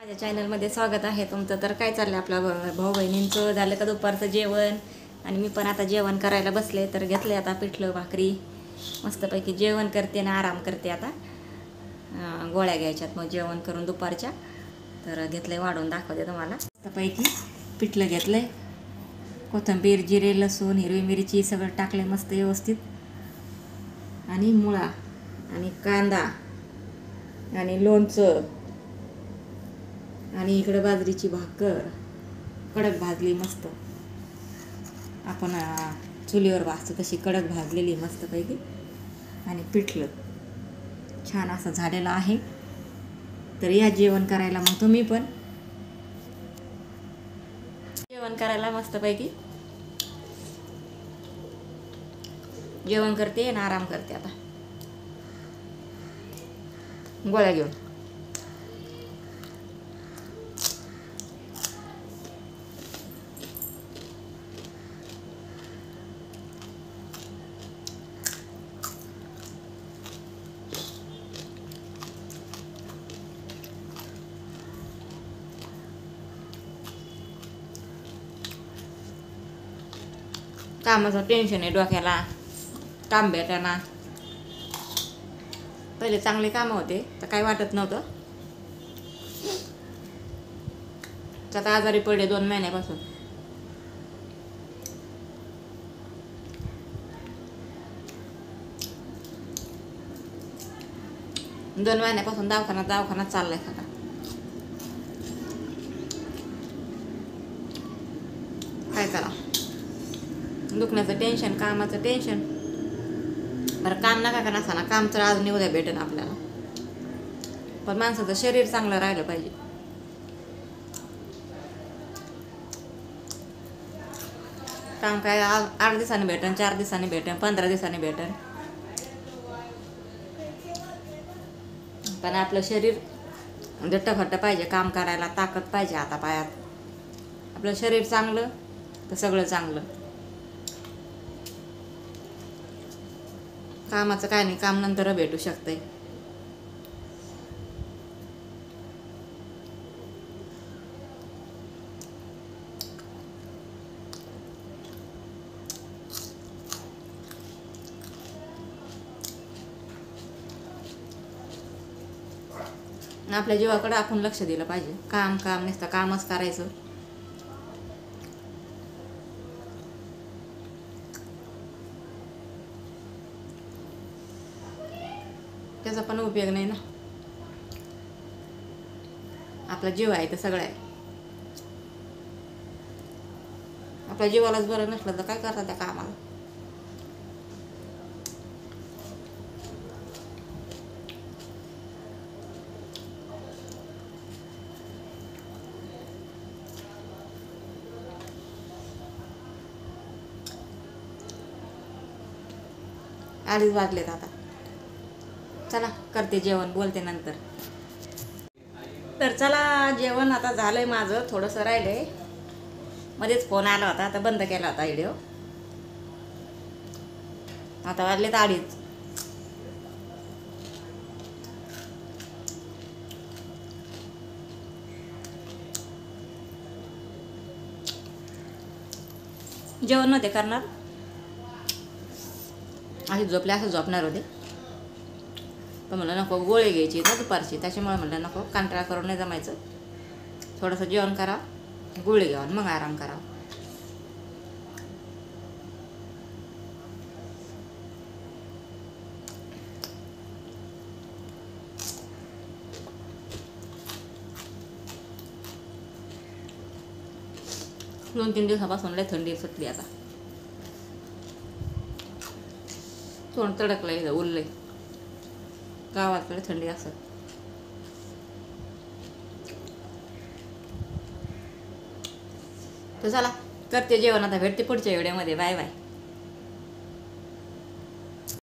माझ्या चॅनलमध्ये स्वागत आहे तुमचं. तर काय चाललं आपलं भाऊ बहिणींचं झालं का दुपारचं जेवण. आणि मी पण आता जेवण करायला बसले. तर घेतले आता पिठलं भाकरी मस्तपैकी जेवण करते ना आराम करते. आता गोळ्या घ्यायच्यात मग जेवण करून दुपारच्या. तर घेतले वाढून दाखवते तुम्हाला. मस्तपैकी पिठलं घेतलं, कोथिंबीर जिरे लसूण हिरवी मिरची सगळं टाकले मस्त व्यवस्थित, आणि मुळा आणि कांदा आणि लोणचं, आणि इकडे बाजरीची भाकर कडक भाजली मस्त. आपण चुलीवर भाजतो तशी कडक भाजलेली मस्तपैकी. आणि पिठलं छान असं झालेलं आहे. तर या जेवण करायला मग तुम्ही पण जेवण करायला मस्तपैकी जेवण करते आणि आराम करते. आता गोळ्या घेऊन कामाचं टेन्शन आहे डोक्याला, काम भेटाना. पहिले चांगले कामं होते तर काही वाटत नव्हतं. आता आजारी पडले 2 महिन्यापासून. दवाखाना चाललाय आता. काय करा, दुखण्याचं टेन्शन, कामाचं टेन्शन. बरं काम नका का नसा ना, काम तर आज उद्या भेटेन आपल्याला. पण माणसाचं शरीर चांगलं राहिलं पाहिजे. काम काय 8 दिवसांनी भेटेन, 4 दिवसांनी भेटेन, 15 दिवसांनी भेटेन. पण आपलं शरीर घट्ट पाहिजे, काम करायला ताकद पाहिजे आता पायात. आपलं शरीर चांगलं तर सगळं चांगलं. कामाचं काय नाही, काम नंतर भेटू शकतंय. आपल्या जीवाकडे आपण लक्ष दिलं पाहिजे. काम नुसतं कामच करायचं. त्याचा पण उपयोग नाही ना. आपला जीव आहे तर सगळं आहे. आपल्या जीवालाच बरं नसलं तर काय करतात त्या कामाला. अडीच वाजलेत आता. चला करते जेवण, बोलते नंतर. तर चला जेवण आता झालंय माझं, थोडंसं राहिलंय. मध्येच फोन आला होता, आता बंद केला होता व्हिडिओ. आता वाजलेत 2:30. जेवण नव्हते करणार, अशी झोपले, असं झोपणार होते. पण म्हणलं नको, गोळी घ्यायची ना दुपारची, त्याच्यामुळे म्हणलं नको, कंटाळा करून नाही जमायचं. थोडंसं जेवण करा, गोळी घ्यावं, मग आराम करा. दोन 3 दिवसापासून लय थंडी सुटली आता. तोंड तडकलंय, उरलंय. गावाकडे थंडी असत. तर चला करते जेवण आता. भेटते पुढच्या व्हिडिओमध्ये. Bye bye.